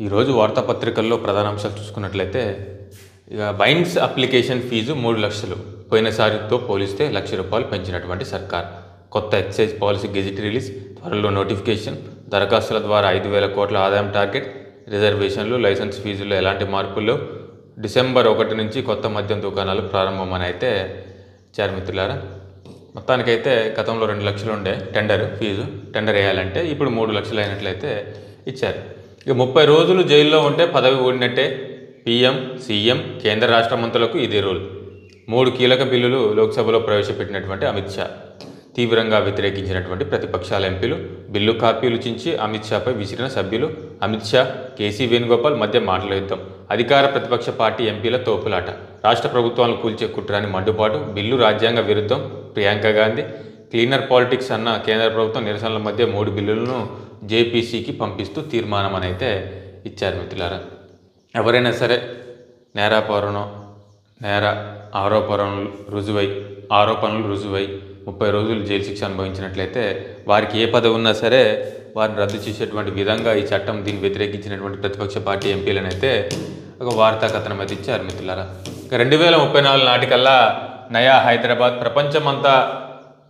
ఈరోజు వార్తాపత్రికల్లో ప్రధాన అంశాలు చూసుకున్నట్లయితే బైండ్స్ అప్లికేషన్ ఫీజు 3 లక్షలు పోయినసారితో పోలిస్తే ₹1,00,000 పెంచినటువంటి సర్కార్. కొత్త ఎక్సైజ్ పాలసీ గెజిట్ రిలీజ్, త్వరలో నోటిఫికేషన్, దరఖాస్తుల ద్వారా 5,000 కోట్ల ఆదాయం టార్గెట్, రిజర్వేషన్లు, లైసెన్స్ ఫీజుల్లో ఎలాంటి మార్పులు, డిసెంబర్ 1 నుంచి కొత్త మద్యం దుకాణాలు ప్రారంభమని అయితే ఇచ్చారు మిత్రులారా. మొత్తానికైతే గతంలో 2 లక్షలు ఉండే టెండర్ వేయాలంటే ఇప్పుడు 3 లక్షలు అయినట్లయితే ఇచ్చారు. ఇక 30 రోజులు జైల్లో ఉంటే పదవి ఊడినట్టే. పీఎం, సీఎం, కేంద్ర రాష్ట్ర మంత్రులకు ఇదే రూల్. 3 కీలక బిల్లులు లోక్సభలో ప్రవేశపెట్టినటువంటి అమిత్ షా తీవ్రంగా వ్యతిరేకించినటువంటి ప్రతిపక్షాల ఎంపీలు బిల్లు కాపీలు చించి అమిత్ షాపై విసిరిన సభ్యులు. అమిత్ షా, కేసీ వేణుగోపాల్ మధ్య మాటల యుద్ధం. అధికార ప్రతిపక్ష పార్టీ ఎంపీల తోపులాట. రాష్ట్ర ప్రభుత్వాలను కూల్చే కుట్రాని మండుపాటు. బిల్లు రాజ్యాంగ విరుద్ధం. ప్రియాంక గాంధీ. క్లీనర్ పాలిటిక్స్ అన్న కేంద్ర ప్రభుత్వం నిరసనల మధ్య 3 బిల్లులను జేపీసీకి పంపిస్తూ తీర్మానం అని అయితే ఇచ్చారు మిత్రులారా. ఎవరైనా సరే నేర ఆరోపణలు రుజువై 30 రోజులు జైలు శిక్ష అనుభవించినట్లయితే వారికి ఏ పదవి ఉన్నా సరే వారిని రద్దు చేసేటువంటి విధంగా ఈ చట్టం దీన్ని వ్యతిరేకించినటువంటి ప్రతిపక్ష పార్టీ ఎంపీలను అయితే ఒక వార్తా కథనం అయితే ఇచ్చారు మిత్రులారా. 2034 నాటికల్లా నయా హైదరాబాద్, ప్రపంచమంతా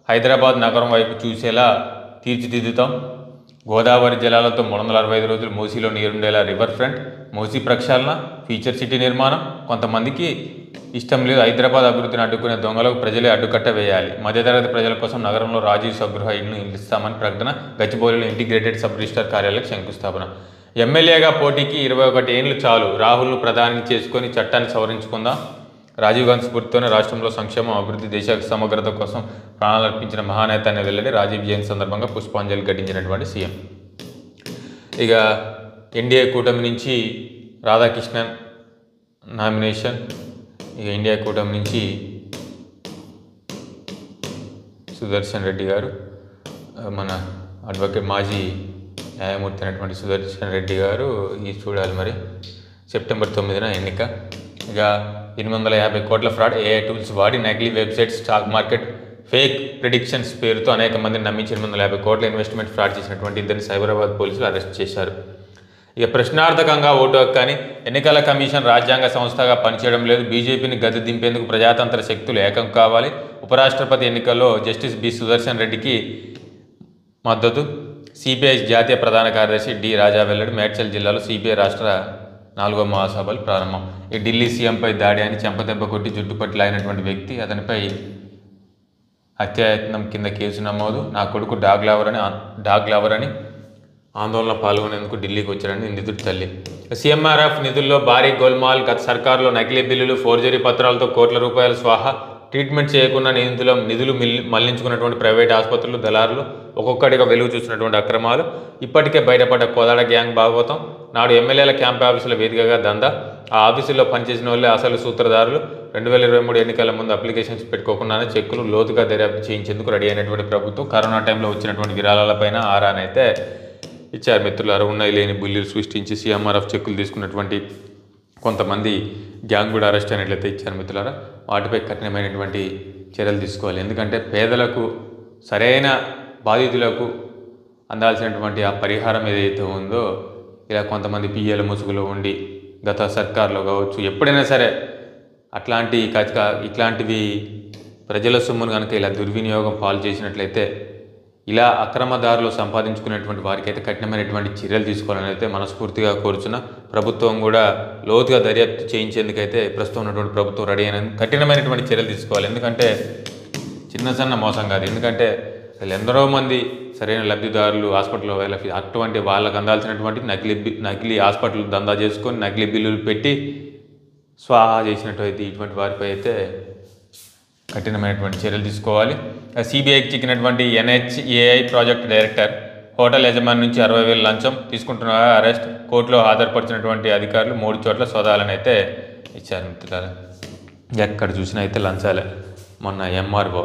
హైదరాబాద్ నగరం వైపు చూసేలా తీర్చిదిద్దుతాం. గోదావరి జలాలతో 365 రోజులు మూసీలో నీరుండేలా రివర్ ఫ్రంట్, మూసీ ప్రక్షాళన, ఫీచర్ సిటీ నిర్మాణం. కొంతమందికి ఇష్టం లేదు. హైదరాబాద్ అభివృద్ధిని అడ్డుకునే దొంగలకు ప్రజలే అడ్డుకట్ట వేయాలి. మధ్యతరగతి ప్రజల కోసం నగరంలో రాజీవ్ స్వగృహ ఇళ్లను ఇస్తామని ప్రకటన. గచ్చిబౌలిలో ఇంటిగ్రేటెడ్ సబ్ రిజిస్టార్ కార్యాలయాలకు శంకుస్థాపన. ఎమ్మెల్యేగా పోటీకి 21 ఏళ్లు చాలు. రాహుల్ను ప్రధాని చేసుకొని చట్టాన్ని సవరించుకుందాం. రాజీవ్ గాంధీ స్ఫూర్తితోనే రాష్ట్రంలో సంక్షేమం, అభివృద్ధి, దేశ సమగ్రత కోసం ప్రాణాలర్పించిన మహానేత అనే వెల్లడి. రాజీవ్ జయంతి సందర్భంగా పుష్పాంజలి ఘటించినటువంటి సీఎం. ఇక ఎన్డీఏ కూటమి నుంచి రాధాకృష్ణన్ నామినేషన్. ఇక ఇండియా కూటమి నుంచి సుదర్శన్ రెడ్డి గారు, మన అడ్వకేట్ మాజీ న్యాయమూర్తి అయినటువంటి సుదర్శన్ రెడ్డి గారు ఇది చూడాలి మరి. సెప్టెంబర్ 9న ఎన్నిక. ఇక 850 కోట్ల ఫ్రాడ్. ఏఐ టూల్స్ వాడి నకిలీ website, stock market, fake predictions పేరుతో అనేక మందిని నమ్మించి 850 కోట్ల ఇన్వెస్ట్మెంట్ ఫ్రాడ్ చేసినటువంటి ఇద్దరిని సైబరాబాద్ పోలీసులు అరెస్ట్ చేశారు. ఇక ప్రశ్నార్థకంగా ఓటు హక్కు అని ఎన్నికల కమిషన్ రాజ్యాంగ సంస్థగా పనిచేయడం లేదు. బీజేపీని గద్దె దింపేందుకు ప్రజాతంత్ర శక్తులు ఏకం కావాలి. ఉపరాష్ట్రపతి ఎన్నికల్లో జస్టిస్ బి సుదర్శన్ రెడ్డికి మద్దతు. సిపిఐ జాతీయ ప్రధాన కార్యదర్శి డి రాజా వెల్లడి. మేడ్చల్ జిల్లాలో సిపిఐ రాష్ట్ర 4వ మహాసభలు ప్రారంభం. ఈ ఢిల్లీ సీఎంపై దాడి అని చెంపదెబ్బ కొట్టి జుట్టుపట్టి లాగినటువంటి వ్యక్తి, అతనిపై హత్యాయత్నం కింద కేసు నమోదు. నా కొడుకు డాగ్ లవర్ అని ఆందోళన పాల్గొనేందుకు ఢిల్లీకి వచ్చారని నిందితుడి తల్లి. సీఎంఆర్ఎఫ్ నిధుల్లో భారీ గోల్మాల్. గత సర్కారులో నకిలీ బిల్లులు, ఫోర్జరీ పత్రాలతో కోట్ల రూపాయలు స్వాహా. ట్రీట్మెంట్ చేయకుండా నిధులు మళ్లించుకున్నటువంటి ప్రైవేట్ ఆసుపత్రులు, దళారులు, ఒక్కొక్కటిగా వెలుగు చూసినటువంటి అక్రమాలు. ఇప్పటికే బయటపడ్డ కోదాడ గ్యాంగ్ భాగవతం. నాడు ఎమ్మెల్యేల క్యాంప్ ఆఫీసుల వేదికగా దందా. ఆ ఆఫీసుల్లో పనిచేసిన వాళ్ళే అసలు సూత్రధారులు. 2023 ఎన్నికల ముందు అప్లికేషన్స్ పెట్టుకోకుండానే చెక్కులు లోతుగా దర్యాప్తు చేయించేందుకు రెడీ అయినటువంటి ప్రభుత్వం కరోనా టైంలో వచ్చినటువంటి విరాళాలపైన ఆరానైతే ఇచ్చారు మిత్రులారా. ఉన్నాయి లేని బిల్లులు సృష్టించి సీఎంఆర్ఎఫ్ చెక్కులు తీసుకున్నటువంటి కొంతమంది గ్యాంగ్ కూడా అరెస్ట్ అయినట్లయితే ఇచ్చారు మిత్రులారా. వాటిపై కఠినమైనటువంటి చర్యలు తీసుకోవాలి. ఎందుకంటే పేదలకు, సరైన బాధితులకు అందాల్సినటువంటి ఆ పరిహారం ఏదైతే ఉందో ఇలా కొంతమంది పిఎల ముసుగులో ఉండి గత సర్కార్లో కావచ్చు ఎప్పుడైనా సరే ఇట్లాంటివి ప్రజల సొమ్మును కనుక ఇలా దుర్వినియోగం పాలు చేసినట్లయితే, ఇలా అక్రమదారులు సంపాదించుకునేటువంటి వారికైతే కఠినమైనటువంటి చర్యలు తీసుకోవాలని అయితే మనస్ఫూర్తిగా కోరుచున్న. ప్రభుత్వం కూడా లోతుగా దర్యాప్తు చేయించేందుకైతే ప్రస్తుతం ఉన్నటువంటి ప్రభుత్వం రెడీ అయిన కఠినమైనటువంటి చర్యలు తీసుకోవాలి. ఎందుకంటే చిన్న మోసం కాదు. ఎందుకంటే ఎందరో మంది సరైన లబ్ధిదారులు హాస్పిటల్లో అటువంటి వాళ్ళకు అందాల్సినటువంటి నకిలీ హాస్పిటల్ దందా చేసుకొని నకిలీ బిల్లులు పెట్టి స్వాహా చేసినట్టు ఇటువంటి వారిపై అయితే కఠినమైనటువంటి చర్యలు తీసుకోవాలి. సిబిఐకి చిక్కినటువంటి ఎన్హెచ్ఏఐ ప్రాజెక్ట్ డైరెక్టర్, హోటల్ యజమాని నుంచి 60,000 లంచం తీసుకుంటున్న అరెస్ట్. కోర్టులో హాజరుపరిచినటువంటి అధికారులు 3 చోట్ల సోదాలని అయితే ఇచ్చారు మిత్రులారా. ఎక్కడ చూసినా అయితే లంచాలే. మొన్న ఎంఆర్ఓ,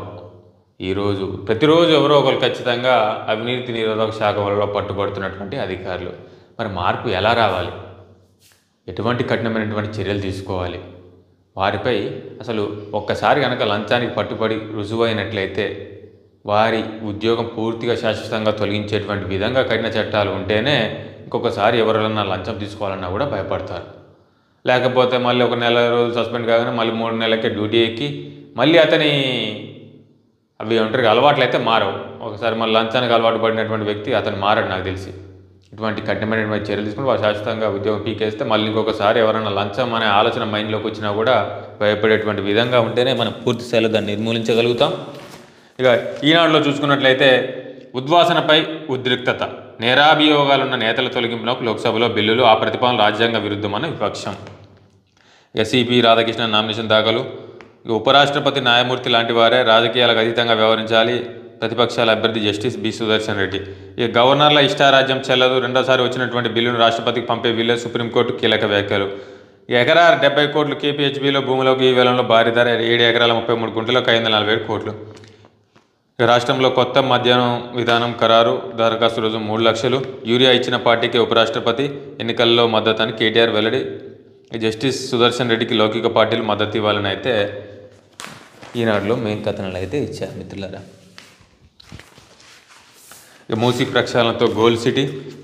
ప్రతిరోజు ఎవరో ఒకరు ఖచ్చితంగా అవినీతి నిరోధక శాఖ వల్ల పట్టుబడుతున్నటువంటి అధికారులు. మరి మార్పు ఎలా రావాలి? ఎటువంటి కఠినమైనటువంటి చర్యలు తీసుకోవాలి? వారిపై అసలు ఒక్కసారి కనుక లంచానికి పట్టుబడి రుజువైనట్లయితే వారి ఉద్యోగం పూర్తిగా శాశ్వతంగా తొలగించేటువంటి విధంగా కఠిన చట్టాలు ఉంటేనే ఇంకొకసారి ఎవరైనా లంచం తీసుకోవాలన్నా కూడా భయపడతారు. లేకపోతే మళ్ళీ ఒక నెల రోజులు సస్పెండ్ కాగానే మళ్ళీ 3 నెలలకే డ్యూటీ ఎక్కి మళ్ళీ అతని అవి ఒంటరికి అలవాట్లు అయితే మారవు. ఒకసారి మళ్ళీ లంచానికి అలవాటు పడినటువంటి వ్యక్తి అతను మారడు నాకు తెలిసి. ఇటువంటి కఠినమైనటువంటి చర్యలు తీసుకుని వాళ్ళు శాశ్వతంగా ఉద్యోగం పీకేస్తే మళ్ళీ ఇంకొకసారి ఎవరైనా లంచం అనే ఆలోచన మైండ్లోకి వచ్చినా కూడా భయపడేటువంటి విధంగా ఉంటేనే మనం పూర్తి స్థాయిలో దాన్ని నిర్మూలించగలుగుతాం. ఇక ఈనాడులో చూసుకున్నట్లయితే ఉద్వాసనపై ఉద్రిక్తత, నేరాభియోగాలున్న నేతల తొలగింపునకు లోక్సభలో బిల్లులు, ఆ ప్రతిపాదన రాజ్యాంగ విరుద్ధమన్న విపక్షం. ఇక సిపి రాధాకృష్ణన్ నామినేషన్ దాఖలు. ఇక ఉపరాష్ట్రపతి, న్యాయమూర్తి లాంటి వారే రాజకీయాలకు అతీతంగా వ్యవహరించాలి, ప్రతిపక్షాల అభ్యర్థి జస్టిస్ బి సుదర్శన్ రెడ్డి. ఇక గవర్నర్ల ఇష్టారాజ్యం చెల్లదు, రెండోసారి వచ్చినటువంటి బిల్లును రాష్ట్రపతికి పంపే వీలే, సుప్రీంకోర్టు కీలక వ్యాఖ్యలు. ఎకరా 70 కోట్లు కేపీహెచ్బీలో భూములోకి ఈ వేలంలో భారీ ధర 7 ఎకరాల 33 గుంటలకు 547 కోట్లు. ఇక రాష్ట్రంలో కొత్త మద్యాహ్నం విధానం ఖరారు, దరఖాస్తు రోజు 3 లక్షలు. యూరియా ఇచ్చిన పార్టీకి ఉపరాష్ట్రపతి ఎన్నికల్లో మద్దతు కేటీఆర్ వెల్లడి. జస్టిస్ సుదర్శన్ రెడ్డికి లౌకిక పార్టీలు మద్దతు ఇవ్వాలని అయితే ఈనాడులో మెయిన్ కథనాలు అయితే ఇచ్చారు మిత్రులారా. ఇక మూసీ ప్రక్షాళనతో గోల్డ్ సిటీ,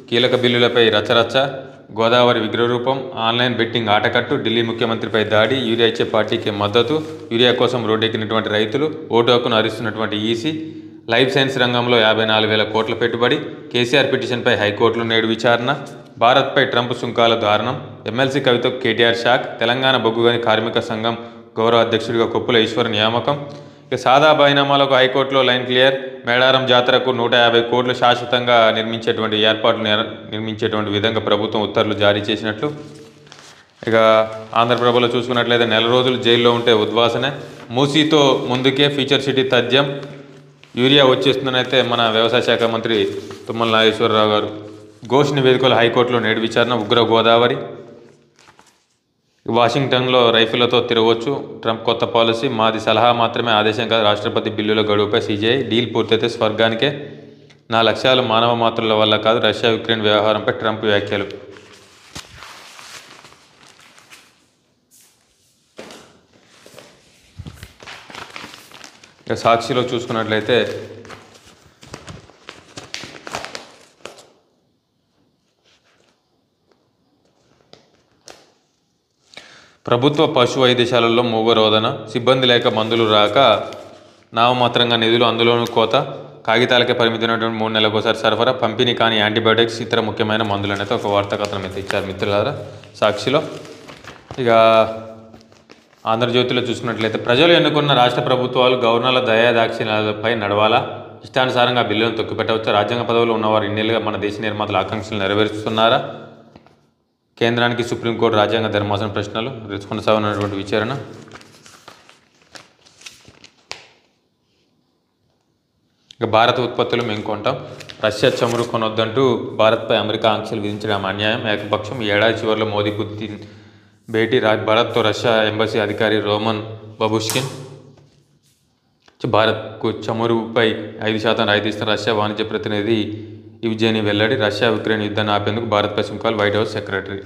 కీలక బిల్లులపై రచరచ, గోదావరి విగ్రహరూపం, ఆన్లైన్ బెట్టింగ్ ఆటకట్టు, ఢిల్లీ ముఖ్యమంత్రిపై దాడి, యూరియా ఇచ్చే పార్టీకి మద్దతు, యూరియా కోసం రోడ్డెక్కినటువంటి రైతులు, ఓటు హక్కును హరిస్తున్నటువంటి ఈసీ, లైఫ్ సైన్స్ రంగంలో 54,000 కోట్ల పెట్టుబడి, కేసీఆర్ పిటిషన్పై హైకోర్టులో నేడు విచారణ, భారత్పై ట్రంప్ సుంకాల దారుణం, ఎమ్మెల్సీ కవితకు కేటీఆర్ షాక్, తెలంగాణ బొగ్గుగని కార్మిక సంఘం గౌరవ అధ్యక్షుడిగా కొప్పుల ఈశ్వర్ నియామకం. ఇక సాదా బైనామాలకు హైకోర్టులో లైన్ క్లియర్, మేడారం జాతరకు 150 కోట్లు శాశ్వతంగా నిర్మించేటువంటి విధంగా ప్రభుత్వం ఉత్తర్వులు జారీ చేసినట్లు. ఇక ఆంధ్రప్రభలో చూసుకున్నట్లయితే నెల రోజులు జైల్లో ఉంటే ఉద్వాసనే, మూసీతో ముందుకే ఫ్యూచర్ సిటీ తథ్యం, యూరియా వచ్చేస్తుందని అయితే మన వ్యవసాయ శాఖ మంత్రి తుమ్మల నాగేశ్వరరావు గారు. ఘోష్ నివేదికలు హైకోర్టులో నేడు విచారణ, ఉగ్ర గోదావరి. వాషింగ్టన్లో రైఫిళ్లతో తిరగవచ్చు, ట్రంప్ కొత్త పాలసీ, మాది సలహా మాత్రమే ఆదేశం కాదు, రాష్ట్రపతి బిల్లుల గడువుపై సీజీఐ, డీల్ పూర్తయితే స్వర్గానికే, నా లక్ష్యాలు మానవ మాతృల వల్ల కాదు, రష్యా యుక్రెయిన్ వ్యవహారంపై ట్రంప్ వ్యాఖ్యలు. ఇక సాక్షిలో చూసుకున్నట్లయితే ప్రభుత్వ పశు వైద్యశాలల్లో మూగరోధన, సిబ్బంది లేక మందులు రాక నామమాత్రంగా నిధులు, అందులోనూ కోత, కాగితాలకే పరిమితమైనటువంటి 3 నెలలకోసారి సరఫరా, పంపిణీ కానీ యాంటీబయాటిక్స్, ఇతర ముఖ్యమైన మందులు అనేది ఒక వార్తా కథనం అయితే ఇచ్చారు మిత్రులారా సాక్షిలో. ఇక ఆంధ్రజ్యోతిలో చూసుకున్నట్లయితే ప్రజలు ఎన్నుకున్న రాష్ట్ర ప్రభుత్వాలు గవర్నర్ల దయాదాక్షిణ్యాలపై నడవాలా, ఇష్టానుసారంగా బిల్లులను తొక్కిపెట్టవచ్చు, రాజ్యాంగ పదవులు ఉన్నవారు ఇన్నేళ్ళుగా మన దేశ నిర్మాతల ఆకాంక్షలు నెరవేరుస్తున్నారా, కేంద్రానికి సుప్రీంకోర్టు రాజ్యాంగ ధర్మాసనం ప్రశ్నలు, కొనసాగుతున్నటువంటి విచారణ. ఇక భారత ఉత్పత్తులు మేము కొంటాం, రష్యా చమురు కొనొద్దంటూ భారత్పై అమెరికా ఆంక్షలు విధించడం అన్యాయం, ఏకపక్షం. ఈ ఏడాది చివరిలో మోదీ పుతిన్ భేటీ, భారత్తో రష్యా ఎంబసీ అధికారి రోమన్ బబుష్కిన్. భారత్కు చమురుపై 5% రాయితీ ఇస్తున్న రష్యా వాణిజ్య ప్రతినిధి ఇవ్జెనీ వెల్లడి, రష్యా ఉక్రెయిన్ యుద్ధాన్ని ఆపేందుకు భారత్పై సుంకాలు, వైట్ హౌస్ సెక్రటరీ.